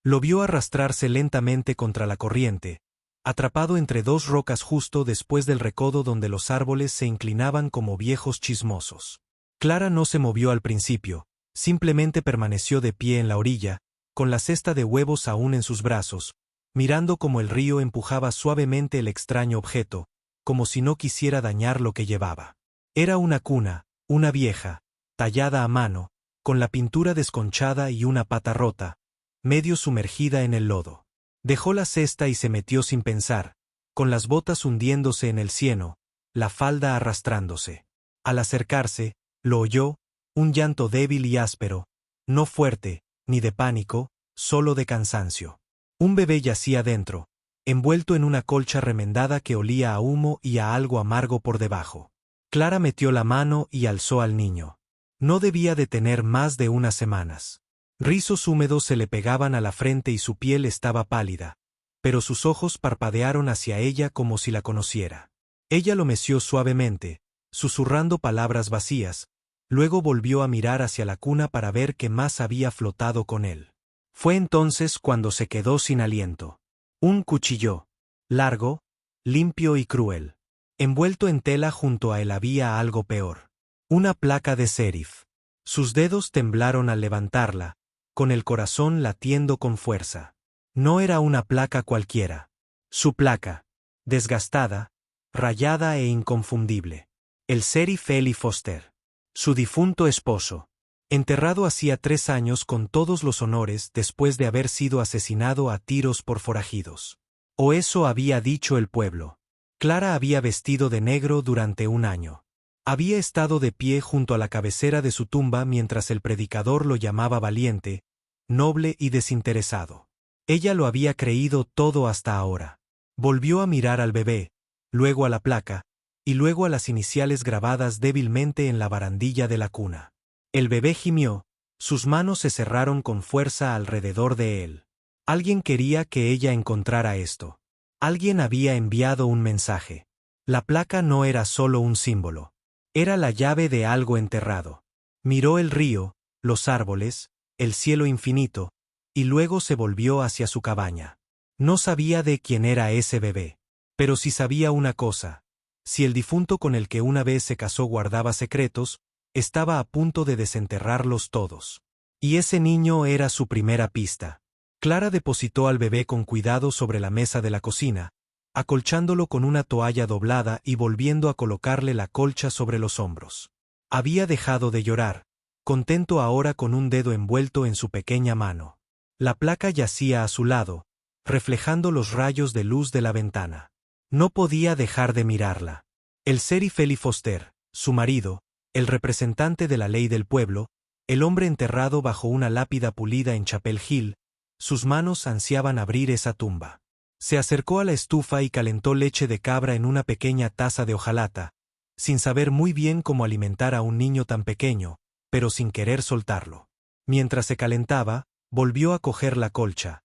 Lo vio arrastrarse lentamente contra la corriente, atrapado entre dos rocas justo después del recodo donde los árboles se inclinaban como viejos chismosos. Clara no se movió al principio, simplemente permaneció de pie en la orilla, con la cesta de huevos aún en sus brazos, mirando cómo el río empujaba suavemente el extraño objeto, como si no quisiera dañar lo que llevaba. Era una cuna, una vieja, tallada a mano, con la pintura desconchada y una pata rota, medio sumergida en el lodo. Dejó la cesta y se metió sin pensar, con las botas hundiéndose en el cieno, la falda arrastrándose. Al acercarse, lo oyó, un llanto débil y áspero, no fuerte, ni de pánico, solo de cansancio. Un bebé yacía dentro, envuelto en una colcha remendada que olía a humo y a algo amargo por debajo. Clara metió la mano y alzó al niño. No debía de tener más de unas semanas. Rizos húmedos se le pegaban a la frente y su piel estaba pálida, pero sus ojos parpadearon hacia ella como si la conociera. Ella lo meció suavemente, susurrando palabras vacías, luego volvió a mirar hacia la cuna para ver qué más había flotado con él. Fue entonces cuando se quedó sin aliento. Un cuchillo, largo, limpio y cruel. Envuelto en tela junto a él había algo peor. Una placa de serif. Sus dedos temblaron al levantarla, con el corazón latiendo con fuerza. No era una placa cualquiera. Su placa. Desgastada, rayada e inconfundible. El serif Eli Foster. Su difunto esposo. Enterrado hacía 3 años con todos los honores después de haber sido asesinado a tiros por forajidos. O eso había dicho el pueblo. Clara había vestido de negro durante 1 año. Había estado de pie junto a la cabecera de su tumba mientras el predicador lo llamaba valiente, noble y desinteresado. Ella lo había creído todo hasta ahora. Volvió a mirar al bebé, luego a la placa, y luego a las iniciales grabadas débilmente en la barandilla de la cuna. El bebé gimió, sus manos se cerraron con fuerza alrededor de él. Alguien quería que ella encontrara esto. Alguien había enviado un mensaje. La placa no era solo un símbolo. Era la llave de algo enterrado. Miró el río, los árboles, el cielo infinito, y luego se volvió hacia su cabaña. No sabía de quién era ese bebé. Pero sí sabía una cosa. Si el difunto con el que una vez se casó guardaba secretos, estaba a punto de desenterrarlos todos. Y ese niño era su primera pista. Clara depositó al bebé con cuidado sobre la mesa de la cocina, acolchándolo con una toalla doblada y volviendo a colocarle la colcha sobre los hombros. Había dejado de llorar, contento ahora con un dedo envuelto en su pequeña mano. La placa yacía a su lado, reflejando los rayos de luz de la ventana. No podía dejar de mirarla. El serif Eli Foster, su marido, el representante de la ley del pueblo, el hombre enterrado bajo una lápida pulida en Chapel Hill, sus manos ansiaban abrir esa tumba. Se acercó a la estufa y calentó leche de cabra en una pequeña taza de hojalata, sin saber muy bien cómo alimentar a un niño tan pequeño, pero sin querer soltarlo. Mientras se calentaba, volvió a coger la colcha.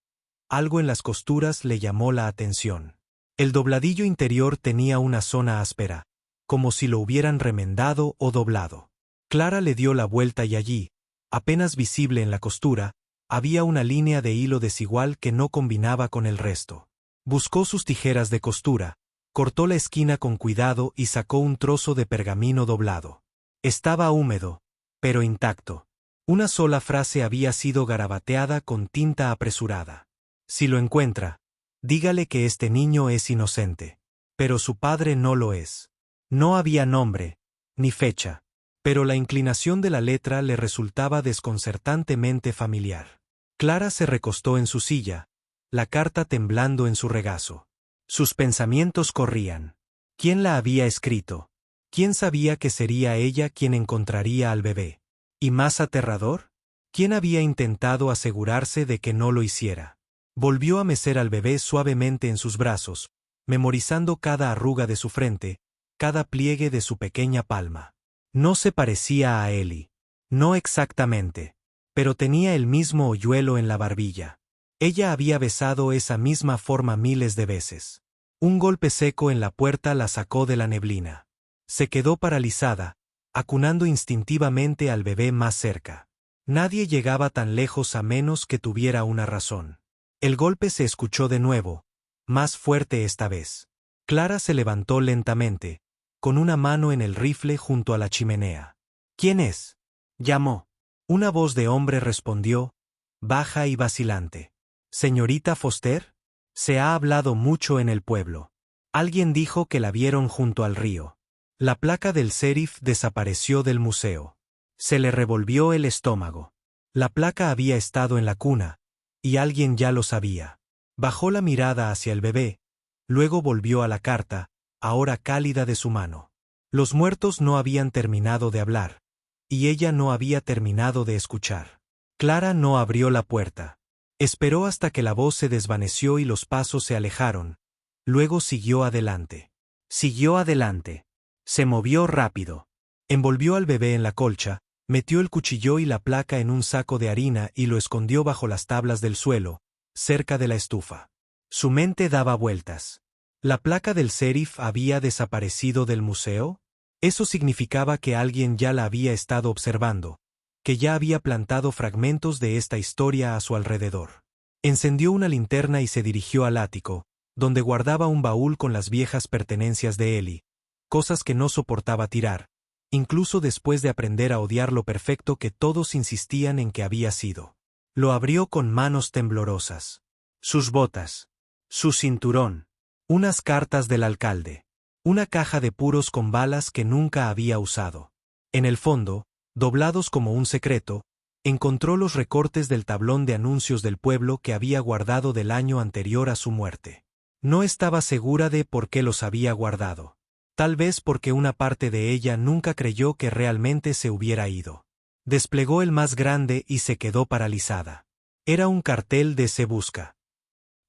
Algo en las costuras le llamó la atención. El dobladillo interior tenía una zona áspera, como si lo hubieran remendado o doblado. Clara le dio la vuelta y allí, apenas visible en la costura, había una línea de hilo desigual que no combinaba con el resto. Buscó sus tijeras de costura, cortó la esquina con cuidado y sacó un trozo de pergamino doblado. Estaba húmedo, pero intacto. Una sola frase había sido garabateada con tinta apresurada. Si lo encuentra, dígale que este niño es inocente. Pero su padre no lo es. No había nombre, ni fecha, pero la inclinación de la letra le resultaba desconcertantemente familiar. Clara se recostó en su silla, la carta temblando en su regazo. Sus pensamientos corrían. ¿Quién la había escrito? ¿Quién sabía que sería ella quien encontraría al bebé? ¿Y más aterrador? ¿Quién había intentado asegurarse de que no lo hiciera? Volvió a mecer al bebé suavemente en sus brazos, memorizando cada arruga de su frente, cada pliegue de su pequeña palma. No se parecía a Eli. No exactamente. Pero tenía el mismo hoyuelo en la barbilla. Ella había besado esa misma forma miles de veces. Un golpe seco en la puerta la sacó de la neblina. Se quedó paralizada, acunando instintivamente al bebé más cerca. Nadie llegaba tan lejos a menos que tuviera una razón. El golpe se escuchó de nuevo, más fuerte esta vez. Clara se levantó lentamente, con una mano en el rifle junto a la chimenea. ¿Quién es?, llamó. Una voz de hombre respondió, baja y vacilante. ¿Señorita Foster? Se ha hablado mucho en el pueblo. Alguien dijo que la vieron junto al río. La placa del sheriff desapareció del museo. Se le revolvió el estómago. La placa había estado en la cuna, y alguien ya lo sabía. Bajó la mirada hacia el bebé, luego volvió a la carta, ahora cálida de su mano. Los muertos no habían terminado de hablar, y ella no había terminado de escuchar. Clara no abrió la puerta. Esperó hasta que la voz se desvaneció y los pasos se alejaron, luego siguió adelante. Siguió adelante. Se movió rápido. Envolvió al bebé en la colcha, metió el cuchillo y la placa en un saco de harina y lo escondió bajo las tablas del suelo, cerca de la estufa. Su mente daba vueltas. ¿La placa del sheriff había desaparecido del museo? Eso significaba que alguien ya la había estado observando, que ya había plantado fragmentos de esta historia a su alrededor. Encendió una linterna y se dirigió al ático, donde guardaba un baúl con las viejas pertenencias de Ellie, cosas que no soportaba tirar, incluso después de aprender a odiar lo perfecto que todos insistían en que había sido. Lo abrió con manos temblorosas. Sus botas. Su cinturón. Unas cartas del alcalde. Una caja de puros con balas que nunca había usado. En el fondo, doblados como un secreto, encontró los recortes del tablón de anuncios del pueblo que había guardado del año anterior a su muerte. No estaba segura de por qué los había guardado. Tal vez porque una parte de ella nunca creyó que realmente se hubiera ido. Desplegó el más grande y se quedó paralizada. Era un cartel de Se busca.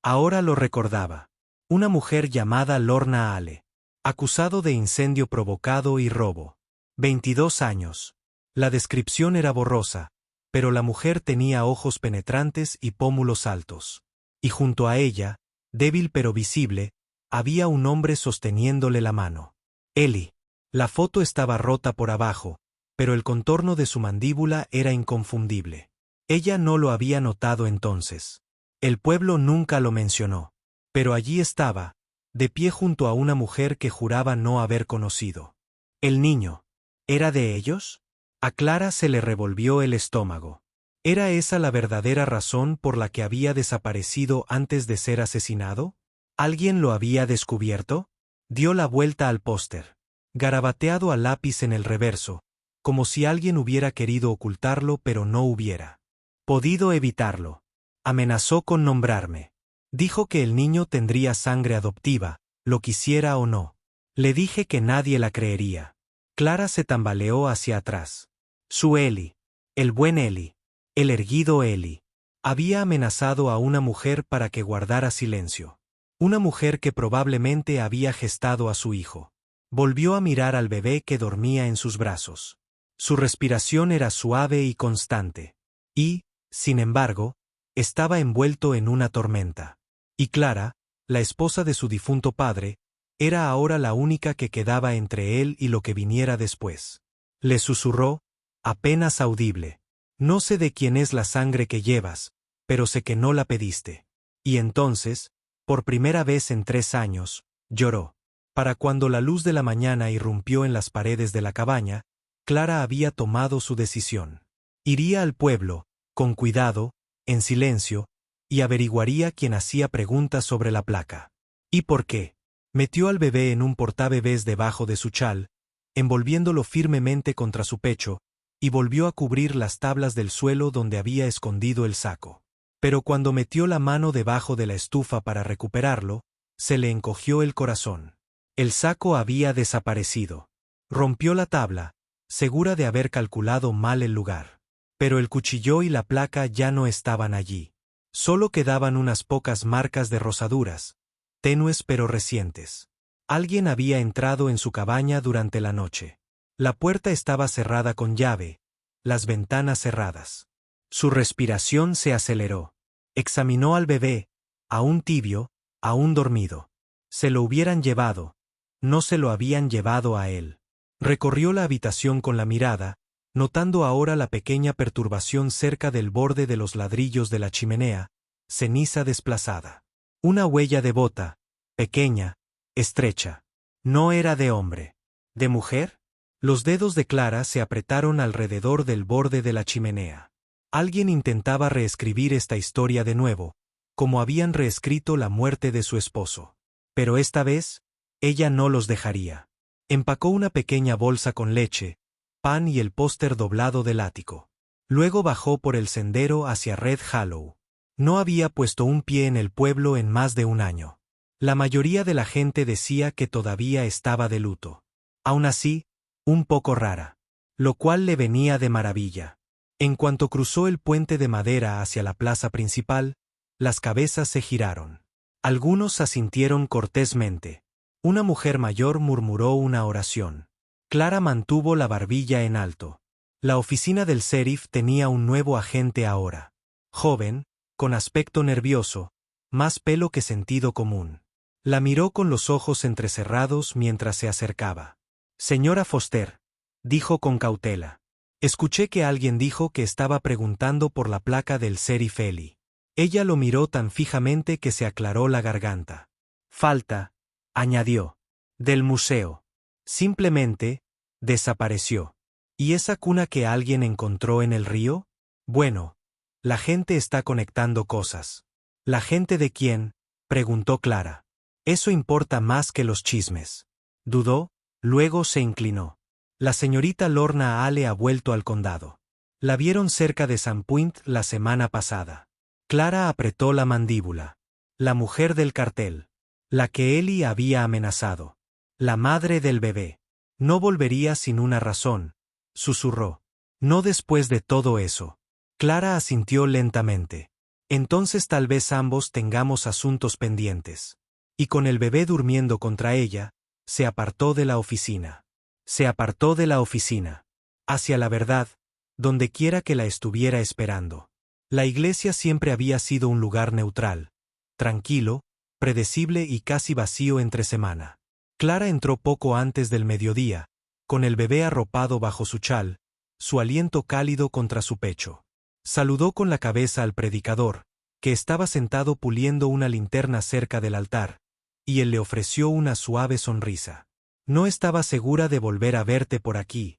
Ahora lo recordaba. Una mujer llamada Lorna Ale. Acusado de incendio provocado y robo. 22 años. La descripción era borrosa, pero la mujer tenía ojos penetrantes y pómulos altos. Y junto a ella, débil pero visible, había un hombre sosteniéndole la mano. Ellie. La foto estaba rota por abajo, pero el contorno de su mandíbula era inconfundible. Ella no lo había notado entonces. El pueblo nunca lo mencionó. Pero allí estaba, de pie junto a una mujer que juraba no haber conocido. El niño. ¿Era de ellos? A Clara se le revolvió el estómago. ¿Era esa la verdadera razón por la que había desaparecido antes de ser asesinado? ¿Alguien lo había descubierto? Dio la vuelta al póster. Garabateado a lápiz en el reverso, como si alguien hubiera querido ocultarlo pero no hubiera podido evitarlo. Amenazó con nombrarme. Dijo que el niño tendría sangre adoptiva, lo quisiera o no. Le dije que nadie la creería. Clara se tambaleó hacia atrás. Su Ellie. El buen Ellie. El erguido Ellie. Había amenazado a una mujer para que guardara silencio. Una mujer que probablemente había gestado a su hijo. Volvió a mirar al bebé que dormía en sus brazos. Su respiración era suave y constante. Y, sin embargo, estaba envuelto en una tormenta. Y Clara, la esposa de su difunto padre, era ahora la única que quedaba entre él y lo que viniera después. Le susurró, apenas audible. No sé de quién es la sangre que llevas, pero sé que no la pediste. Y entonces, por primera vez en 3 años, lloró. Para cuando la luz de la mañana irrumpió en las paredes de la cabaña, Clara había tomado su decisión. Iría al pueblo, con cuidado, en silencio, y averiguaría quién hacía preguntas sobre la placa. ¿Y por qué? Metió al bebé en un portabebés debajo de su chal, envolviéndolo firmemente contra su pecho, y volvió a cubrir las tablas del suelo donde había escondido el saco. Pero cuando metió la mano debajo de la estufa para recuperarlo, se le encogió el corazón. El saco había desaparecido. Rompió la tabla, segura de haber calculado mal el lugar. Pero el cuchillo y la placa ya no estaban allí. Solo quedaban unas pocas marcas de rosaduras, tenues pero recientes. Alguien había entrado en su cabaña durante la noche. La puerta estaba cerrada con llave, las ventanas cerradas. Su respiración se aceleró. Examinó al bebé, aún tibio, aún dormido. Se lo hubieran llevado. No se lo habían llevado a él. Recorrió la habitación con la mirada, notando ahora la pequeña perturbación cerca del borde de los ladrillos de la chimenea, ceniza desplazada. Una huella de bota, pequeña, estrecha. No era de hombre. ¿De mujer? Los dedos de Clara se apretaron alrededor del borde de la chimenea. Alguien intentaba reescribir esta historia de nuevo, como habían reescrito la muerte de su esposo. Pero esta vez, ella no los dejaría. Empacó una pequeña bolsa con leche, pan y el póster doblado del ático. Luego bajó por el sendero hacia Red Hollow. No había puesto un pie en el pueblo en más de un año. La mayoría de la gente decía que todavía estaba de luto. Aún así, un poco rara. Lo cual le venía de maravilla. En cuanto cruzó el puente de madera hacia la plaza principal, las cabezas se giraron. Algunos asintieron cortésmente. Una mujer mayor murmuró una oración. Clara mantuvo la barbilla en alto. La oficina del sheriff tenía un nuevo agente ahora. Joven, con aspecto nervioso, más pelo que sentido común. La miró con los ojos entrecerrados mientras se acercaba. Señora Foster, dijo con cautela. Escuché que alguien dijo que estaba preguntando por la placa del sheriff Eli. Ella lo miró tan fijamente que se aclaró la garganta. Falta, añadió, del museo. Simplemente, desapareció. ¿Y esa cuna que alguien encontró en el río? Bueno, la gente está conectando cosas. ¿La gente de quién? Preguntó Clara. Eso importa más que los chismes. Dudó, luego se inclinó. La señorita Lorna Ale ha vuelto al condado. La vieron cerca de Sandpoint la semana pasada. Clara apretó la mandíbula. La mujer del cartel. La que Eli había amenazado. La madre del bebé. No volvería sin una razón, susurró. No después de todo eso. Clara asintió lentamente. Entonces tal vez ambos tengamos asuntos pendientes. Y con el bebé durmiendo contra ella, se apartó de la oficina. Se apartó de la oficina. Hacia la verdad, donde quiera que la estuviera esperando. La iglesia siempre había sido un lugar neutral, tranquilo, predecible y casi vacío entre semana. Clara entró poco antes del mediodía, con el bebé arropado bajo su chal, su aliento cálido contra su pecho. Saludó con la cabeza al predicador, que estaba sentado puliendo una linterna cerca del altar, y él le ofreció una suave sonrisa. No estaba segura de volver a verte por aquí,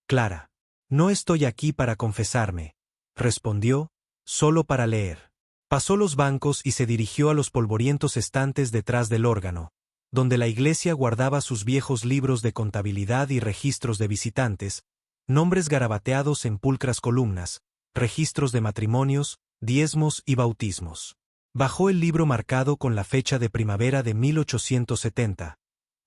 Clara. No estoy aquí para confesarme, respondió, solo para leer. Pasó los bancos y se dirigió a los polvorientos estantes detrás del órgano, donde la iglesia guardaba sus viejos libros de contabilidad y registros de visitantes, nombres garabateados en pulcras columnas, registros de matrimonios, diezmos y bautismos. Bajó el libro marcado con la fecha de primavera de 1870,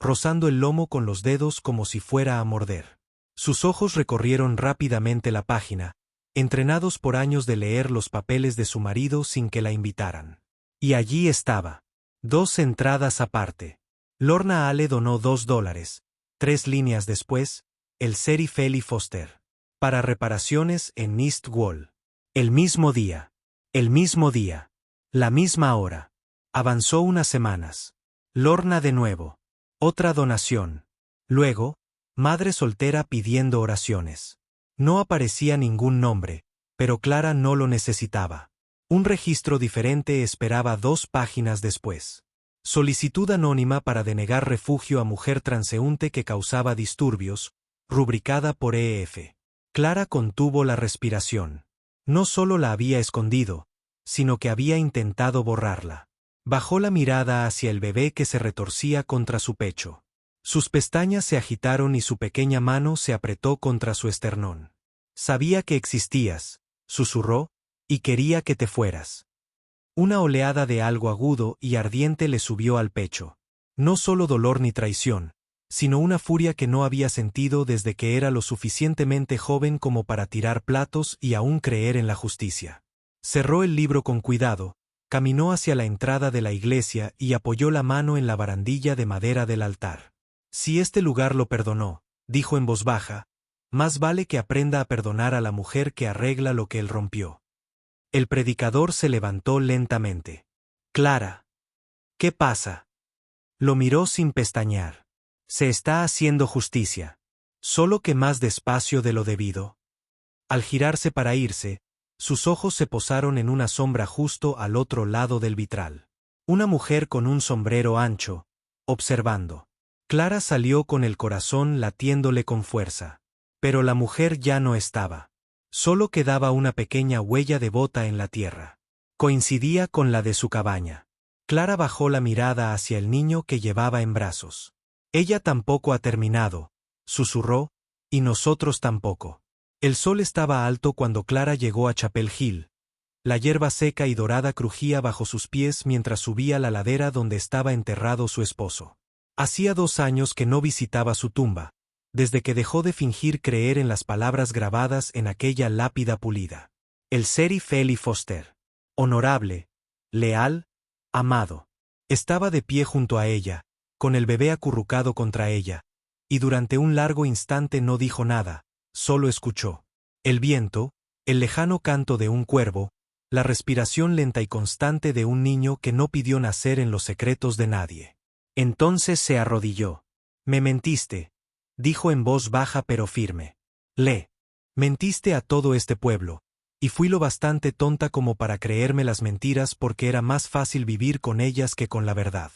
rozando el lomo con los dedos como si fuera a morder. Sus ojos recorrieron rápidamente la página, entrenados por años de leer los papeles de su marido sin que la invitaran. Y allí estaba. 2 entradas aparte. Lorna Ale donó $2. 3 líneas después, el sheriff Eli Foster. Para reparaciones en East Wall. El mismo día. El mismo día. La misma hora. Avanzó unas semanas. Lorna de nuevo. Otra donación. Luego, madre soltera pidiendo oraciones. No aparecía ningún nombre, pero Clara no lo necesitaba. Un registro diferente esperaba 2 páginas después. Solicitud anónima para denegar refugio a mujer transeúnte que causaba disturbios, rubricada por EF. Clara contuvo la respiración. No solo la había escondido, sino que había intentado borrarla. Bajó la mirada hacia el bebé que se retorcía contra su pecho. Sus pestañas se agitaron y su pequeña mano se apretó contra su esternón. Sabía que existías, susurró, y quería que te fueras. Una oleada de algo agudo y ardiente le subió al pecho. No solo dolor ni traición, sino una furia que no había sentido desde que era lo suficientemente joven como para tirar platos y aún creer en la justicia. Cerró el libro con cuidado, caminó hacia la entrada de la iglesia y apoyó la mano en la barandilla de madera del altar. Si este lugar lo perdonó, dijo en voz baja, más vale que aprenda a perdonar a la mujer que arregla lo que él rompió. El predicador se levantó lentamente. Clara. ¿Qué pasa? Lo miró sin pestañear. Se está haciendo justicia. Solo que más despacio de lo debido. Al girarse para irse, Sus ojos se posaron en una sombra justo al otro lado del vitral. Una mujer con un sombrero ancho, observando. Clara salió con el corazón latiéndole con fuerza. Pero la mujer ya no estaba. Solo quedaba una pequeña huella de bota en la tierra. Coincidía con la de su cabaña. Clara bajó la mirada hacia el niño que llevaba en brazos. Ella tampoco ha terminado, susurró, y nosotros tampoco. El sol estaba alto cuando Clara llegó a Chapel Hill. La hierba seca y dorada crujía bajo sus pies mientras subía la ladera donde estaba enterrado su esposo. Hacía 2 años que no visitaba su tumba, desde que dejó de fingir creer en las palabras grabadas en aquella lápida pulida. El sheriff Eli Foster. Honorable, leal, amado. Estaba de pie junto a ella, con el bebé acurrucado contra ella, y durante un largo instante no dijo nada, solo escuchó. El viento, el lejano canto de un cuervo, la respiración lenta y constante de un niño que no pidió nacer en los secretos de nadie. Entonces se arrodilló. Me mentiste, dijo en voz baja pero firme. Mentiste a todo este pueblo, y fui lo bastante tonta como para creerme las mentiras porque era más fácil vivir con ellas que con la verdad.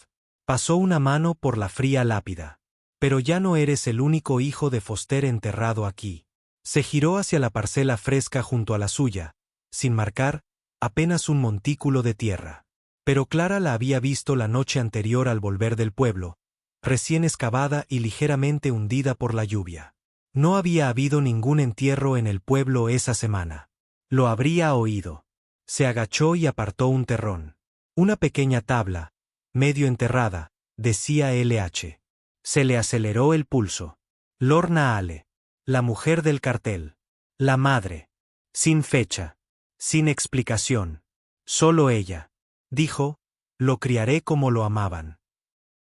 Pasó una mano por la fría lápida. Pero ya no eres el único hijo de Foster enterrado aquí. Se giró hacia la parcela fresca junto a la suya, sin marcar, apenas un montículo de tierra. Pero Clara la había visto la noche anterior al volver del pueblo, recién excavada y ligeramente hundida por la lluvia. No había habido ningún entierro en el pueblo esa semana. Lo habría oído. Se agachó y apartó un terrón. Una pequeña tabla, medio enterrada, decía LH. Se le aceleró el pulso. Lorna Ale. La mujer del cartel. La madre. Sin fecha. Sin explicación. Solo ella. Dijo, lo criaré como lo amaban.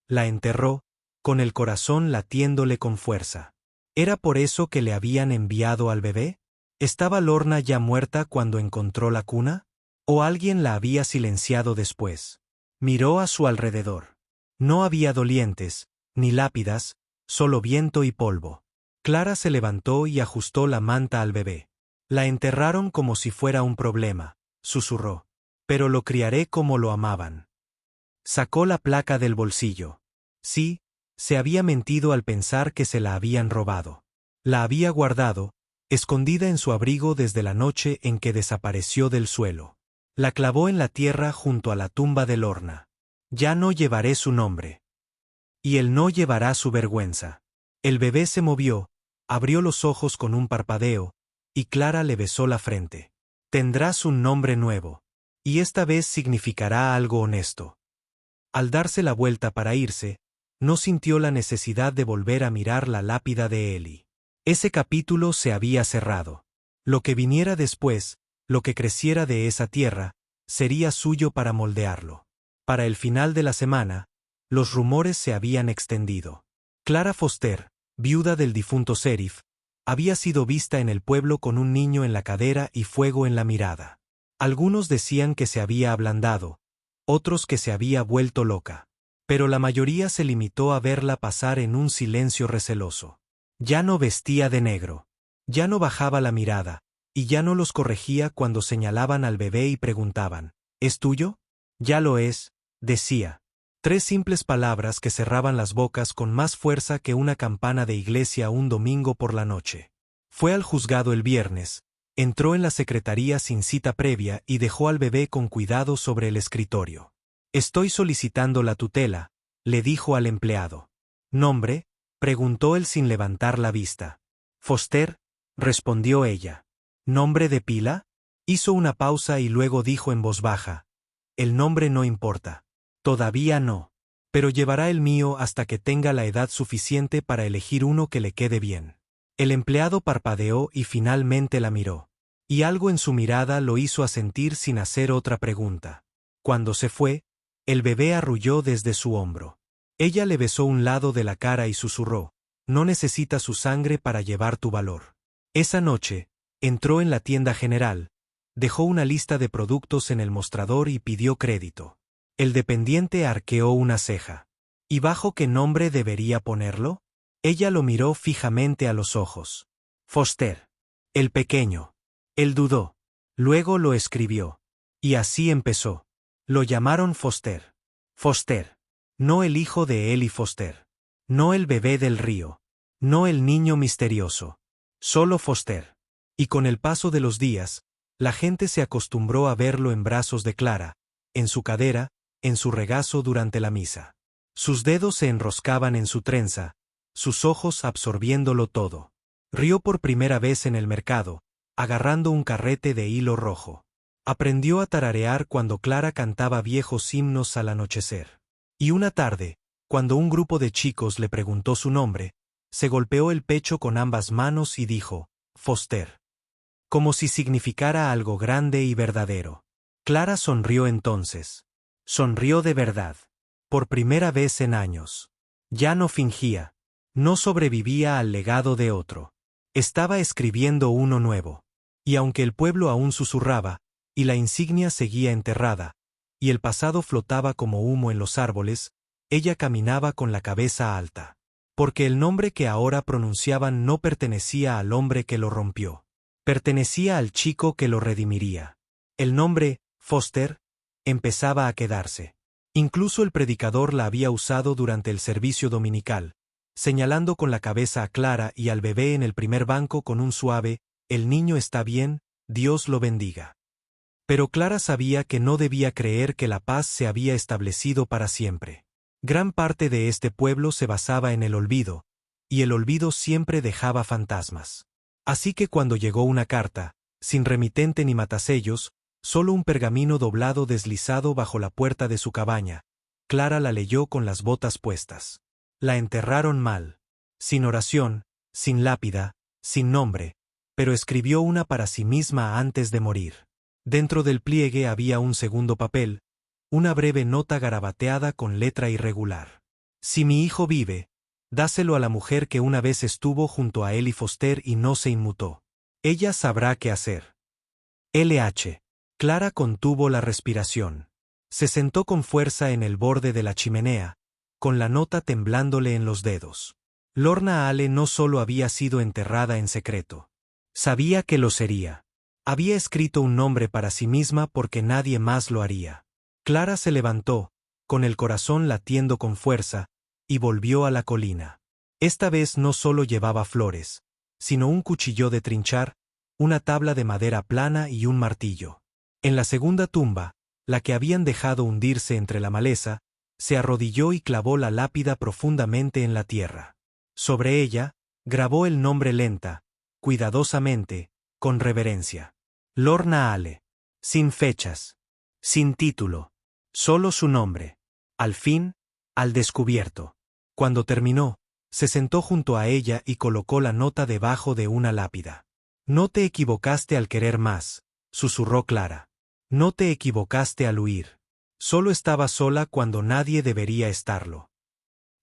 La enterró, con el corazón latiéndole con fuerza. ¿Era por eso que le habían enviado al bebé? ¿Estaba Lorna ya muerta cuando encontró la cuna? ¿O alguien la había silenciado después? Miró a su alrededor. No había dolientes, ni lápidas, solo viento y polvo. Clara se levantó y ajustó la manta al bebé. La enterraron como si fuera un problema, susurró. Pero lo criaré como lo amaban. Sacó la placa del bolsillo. Sí, se había mentido al pensar que se la habían robado. La había guardado, escondida en su abrigo desde la noche en que desapareció del suelo. La clavó en la tierra junto a la tumba de Lorna. Ya no llevaré su nombre. Y él no llevará su vergüenza. El bebé se movió, abrió los ojos con un parpadeo, y Clara le besó la frente. Tendrás un nombre nuevo. Y esta vez significará algo honesto. Al darse la vuelta para irse, no sintió la necesidad de volver a mirar la lápida de Eli. Ese capítulo se había cerrado. Lo que viniera después, lo que creciera de esa tierra, sería suyo para moldearlo. Para el final de la semana, los rumores se habían extendido. Clara Foster, viuda del difunto sheriff, había sido vista en el pueblo con un niño en la cadera y fuego en la mirada. Algunos decían que se había ablandado, otros que se había vuelto loca. Pero la mayoría se limitó a verla pasar en un silencio receloso. Ya no vestía de negro. Ya no bajaba la mirada, y ya no los corregía cuando señalaban al bebé y preguntaban, ¿es tuyo? Ya lo es, decía. 3 simples palabras que cerraban las bocas con más fuerza que una campana de iglesia un domingo por la noche. Fue al juzgado el viernes. Entró en la secretaría sin cita previa y dejó al bebé con cuidado sobre el escritorio. Estoy solicitando la tutela, le dijo al empleado. ¿Nombre? Preguntó él sin levantar la vista. Foster, respondió ella. ¿Nombre de pila? Hizo una pausa y luego dijo en voz baja. El nombre no importa. Todavía no. Pero llevará el mío hasta que tenga la edad suficiente para elegir uno que le quede bien. El empleado parpadeó y finalmente la miró. Y algo en su mirada lo hizo asentir sin hacer otra pregunta. Cuando se fue, el bebé arrulló desde su hombro. Ella le besó un lado de la cara y susurró, no necesitas su sangre para llevar tu valor. Esa noche, entró en la tienda general, dejó una lista de productos en el mostrador y pidió crédito. El dependiente arqueó una ceja. ¿Y bajo qué nombre debería ponerlo? Ella lo miró fijamente a los ojos. Foster. El pequeño. Él dudó. Luego lo escribió. Y así empezó. Lo llamaron Foster. Foster. No el hijo de Ellie Foster. No el bebé del río. No el niño misterioso. Solo Foster. Y con el paso de los días, la gente se acostumbró a verlo en brazos de Clara, en su cadera, en su regazo durante la misa. Sus dedos se enroscaban en su trenza, sus ojos absorbiéndolo todo. Rió por primera vez en el mercado, agarrando un carrete de hilo rojo. Aprendió a tararear cuando Clara cantaba viejos himnos al anochecer. Y una tarde, cuando un grupo de chicos le preguntó su nombre, se golpeó el pecho con ambas manos y dijo, Foster. Como si significara algo grande y verdadero. Clara sonrió entonces. Sonrió de verdad. Por primera vez en años. Ya no fingía. No sobrevivía al legado de otro. Estaba escribiendo uno nuevo. Y aunque el pueblo aún susurraba, y la insignia seguía enterrada, y el pasado flotaba como humo en los árboles, ella caminaba con la cabeza alta. Porque el nombre que ahora pronunciaban no pertenecía al hombre que lo rompió. Pertenecía al chico que lo redimiría. El nombre, Foster, empezaba a quedarse. Incluso el predicador la había usado durante el servicio dominical, señalando con la cabeza a Clara y al bebé en el primer banco con un suave, «El niño está bien, Dios lo bendiga». Pero Clara sabía que no debía creer que la paz se había establecido para siempre. Gran parte de este pueblo se basaba en el olvido, y el olvido siempre dejaba fantasmas. Así que cuando llegó una carta, sin remitente ni matasellos, solo un pergamino doblado deslizado bajo la puerta de su cabaña, Clara la leyó con las botas puestas. La enterraron mal. Sin oración, sin lápida, sin nombre, pero escribió una para sí misma antes de morir. Dentro del pliegue había un segundo papel, una breve nota garabateada con letra irregular. Si mi hijo vive, dáselo a la mujer que una vez estuvo junto a Ellie Foster y no se inmutó. Ella sabrá qué hacer. LH. Clara contuvo la respiración. Se sentó con fuerza en el borde de la chimenea, con la nota temblándole en los dedos. Lorna Ale no solo había sido enterrada en secreto. Sabía que lo sería. Había escrito un nombre para sí misma porque nadie más lo haría. Clara se levantó, con el corazón latiendo con fuerza, y volvió a la colina. Esta vez no solo llevaba flores, sino un cuchillo de trinchar, una tabla de madera plana y un martillo. En la segunda tumba, la que habían dejado hundirse entre la maleza, se arrodilló y clavó la lápida profundamente en la tierra. Sobre ella, grabó el nombre lenta, cuidadosamente, con reverencia. Lorna Ale. Sin fechas. Sin título. Solo su nombre. Al fin, al descubierto. Cuando terminó, se sentó junto a ella y colocó la nota debajo de una lápida. No te equivocaste al querer más, susurró Clara. No te equivocaste al huir. Solo estaba sola cuando nadie debería estarlo.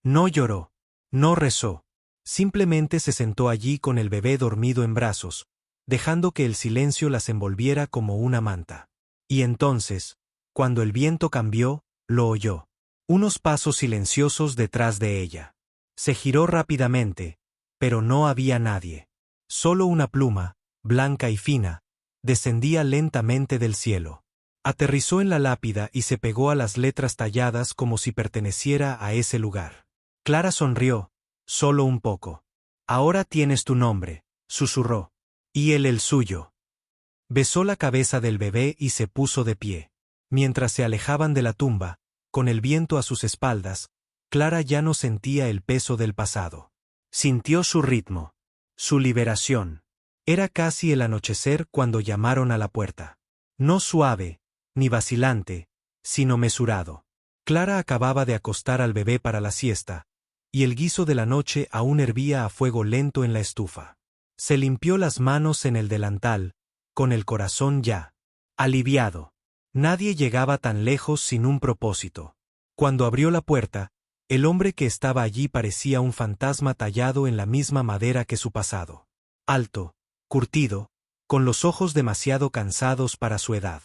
No lloró. No rezó. Simplemente se sentó allí con el bebé dormido en brazos, dejando que el silencio las envolviera como una manta. Y entonces, cuando el viento cambió, lo oyó. Unos pasos silenciosos detrás de ella. Se giró rápidamente, pero no había nadie. Solo una pluma, blanca y fina, descendía lentamente del cielo. Aterrizó en la lápida y se pegó a las letras talladas como si perteneciera a ese lugar. Clara sonrió, solo un poco. Ahora tienes tu nombre, susurró. Y él el suyo. Besó la cabeza del bebé y se puso de pie. Mientras se alejaban de la tumba, con el viento a sus espaldas, Clara ya no sentía el peso del pasado. Sintió su ritmo. Su liberación. Era casi el anochecer cuando llamaron a la puerta. No suave, ni vacilante, sino mesurado. Clara acababa de acostar al bebé para la siesta, y el guiso de la noche aún hervía a fuego lento en la estufa. Se limpió las manos en el delantal, con el corazón ya aliviado. Nadie llegaba tan lejos sin un propósito. Cuando abrió la puerta, el hombre que estaba allí parecía un fantasma tallado en la misma madera que su pasado. Alto, curtido, con los ojos demasiado cansados para su edad.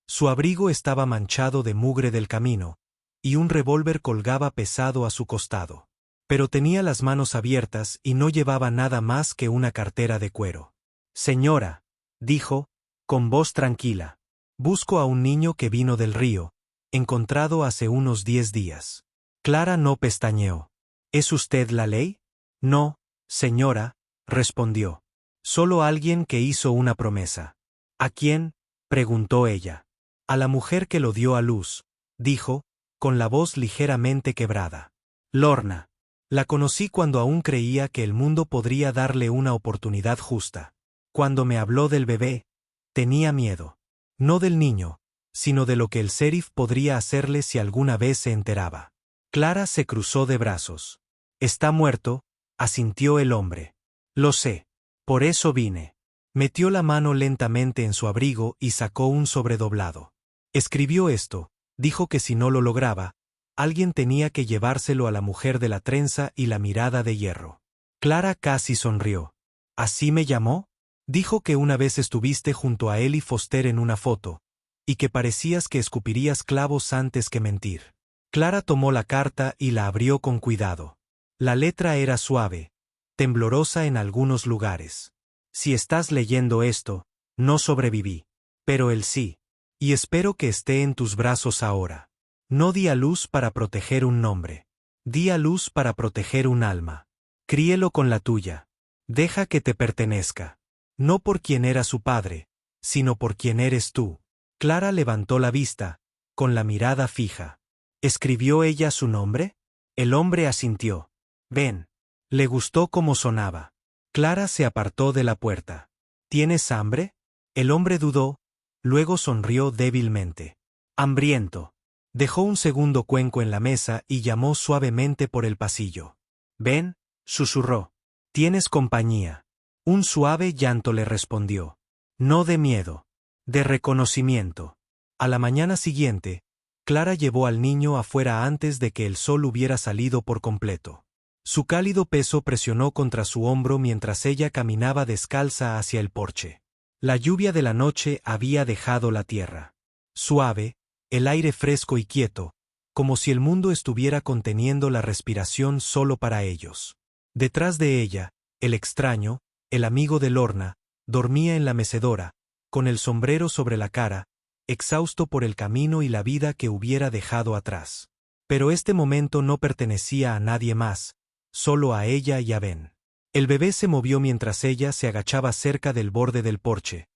Su abrigo estaba manchado de mugre del camino, y un revólver colgaba pesado a su costado. Pero tenía las manos abiertas y no llevaba nada más que una cartera de cuero. Señora, dijo, con voz tranquila. Busco a un niño que vino del río, encontrado hace unos 10 días. Clara no pestañeó. ¿Es usted la ley? No, señora, respondió. Solo alguien que hizo una promesa. ¿A quién?, preguntó ella. A la mujer que lo dio a luz, dijo, con la voz ligeramente quebrada. Lorna. La conocí cuando aún creía que el mundo podría darle una oportunidad justa. Cuando me habló del bebé, tenía miedo. No del niño, sino de lo que el sheriff podría hacerle si alguna vez se enteraba. Clara se cruzó de brazos. Está muerto, asintió el hombre. Lo sé. Por eso vine. Metió la mano lentamente en su abrigo y sacó un sobredoblado. Escribió esto, dijo que si no lo lograba, alguien tenía que llevárselo a la mujer de la trenza y la mirada de hierro. Clara casi sonrió. ¿Así me llamó? Dijo que una vez estuviste junto a Ellie Foster en una foto, y que parecías que escupirías clavos antes que mentir. Clara tomó la carta y la abrió con cuidado. La letra era suave, temblorosa en algunos lugares. Si estás leyendo esto, no sobreviví. Pero él sí. Y espero que esté en tus brazos ahora. No di a luz para proteger un nombre. Di a luz para proteger un alma. Críelo con la tuya. Deja que te pertenezca. No por quien era su padre, sino por quien eres tú. Clara levantó la vista, con la mirada fija. ¿Escribió ella su nombre? El hombre asintió. Ven. Le gustó cómo sonaba. Clara se apartó de la puerta. ¿Tienes hambre? El hombre dudó, luego sonrió débilmente. Hambriento. Dejó un segundo cuenco en la mesa y llamó suavemente por el pasillo. Ven, susurró. Tienes compañía. Un suave llanto le respondió. No de miedo, de reconocimiento. A la mañana siguiente, Clara llevó al niño afuera antes de que el sol hubiera salido por completo. Su cálido peso presionó contra su hombro mientras ella caminaba descalza hacia el porche. La lluvia de la noche había dejado la tierra. Suave, el aire fresco y quieto, como si el mundo estuviera conteniendo la respiración solo para ellos. Detrás de ella, el extraño, el amigo de Lorna, dormía en la mecedora, con el sombrero sobre la cara, exhausto por el camino y la vida que hubiera dejado atrás. Pero este momento no pertenecía a nadie más, solo a ella y a Ben. El bebé se movió mientras ella se agachaba cerca del borde del porche,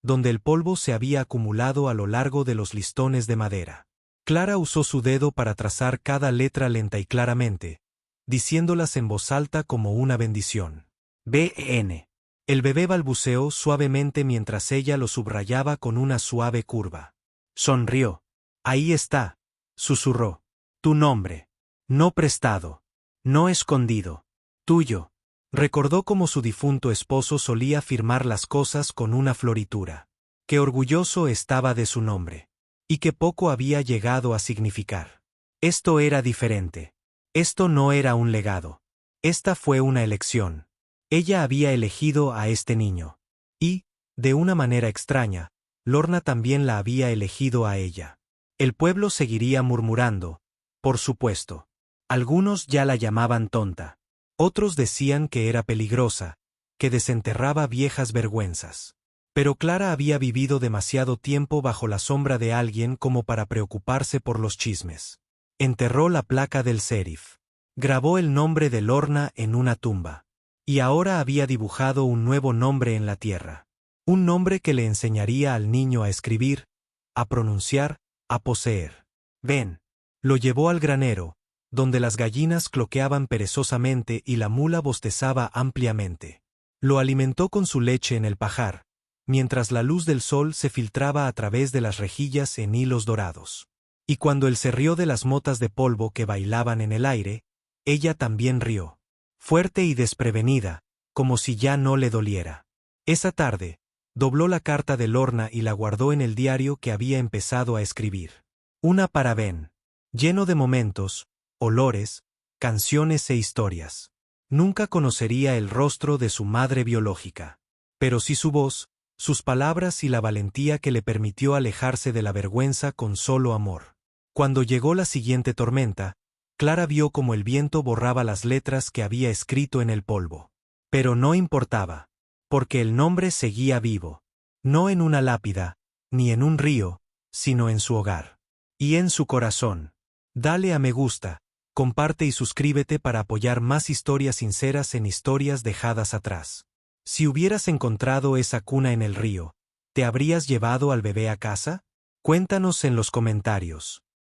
donde el polvo se había acumulado a lo largo de los listones de madera. Clara usó su dedo para trazar cada letra lenta y claramente, diciéndolas en voz alta como una bendición. B-N. El bebé balbuceó suavemente mientras ella lo subrayaba con una suave curva. Sonrió. Ahí está, susurró. Tu nombre. No prestado. No escondido. Tuyo. Recordó cómo su difunto esposo solía firmar las cosas con una floritura. Qué orgulloso estaba de su nombre. Y qué poco había llegado a significar. Esto era diferente. Esto no era un legado. Esta fue una elección. Ella había elegido a este niño. Y, de una manera extraña, Lorna también la había elegido a ella. El pueblo seguiría murmurando, por supuesto. Algunos ya la llamaban tonta. Otros decían que era peligrosa, que desenterraba viejas vergüenzas. Pero Clara había vivido demasiado tiempo bajo la sombra de alguien como para preocuparse por los chismes. Enterró la placa del sheriff. Grabó el nombre de Lorna en una tumba. Y ahora había dibujado un nuevo nombre en la tierra. Un nombre que le enseñaría al niño a escribir, a pronunciar, a poseer. Ven. Lo llevó al granero, donde las gallinas cloqueaban perezosamente y la mula bostezaba ampliamente. Lo alimentó con su leche en el pajar, mientras la luz del sol se filtraba a través de las rejillas en hilos dorados. Y cuando él se rió de las motas de polvo que bailaban en el aire, ella también rió. Fuerte y desprevenida, como si ya no le doliera. Esa tarde, dobló la carta de Lorna y la guardó en el diario que había empezado a escribir. Una para Ben. Lleno de momentos, olores, canciones e historias. Nunca conocería el rostro de su madre biológica. Pero sí su voz, sus palabras y la valentía que le permitió alejarse de la vergüenza con solo amor. Cuando llegó la siguiente tormenta, Clara vio como el viento borraba las letras que había escrito en el polvo. Pero no importaba, porque el nombre seguía vivo. No en una lápida, ni en un río, sino en su hogar. Y en su corazón. Dale a me gusta, comparte y suscríbete para apoyar más historias sinceras en Historias Dejadas Atrás. Si hubieras encontrado esa cuna en el río, ¿te habrías llevado al bebé a casa? Cuéntanos en los comentarios.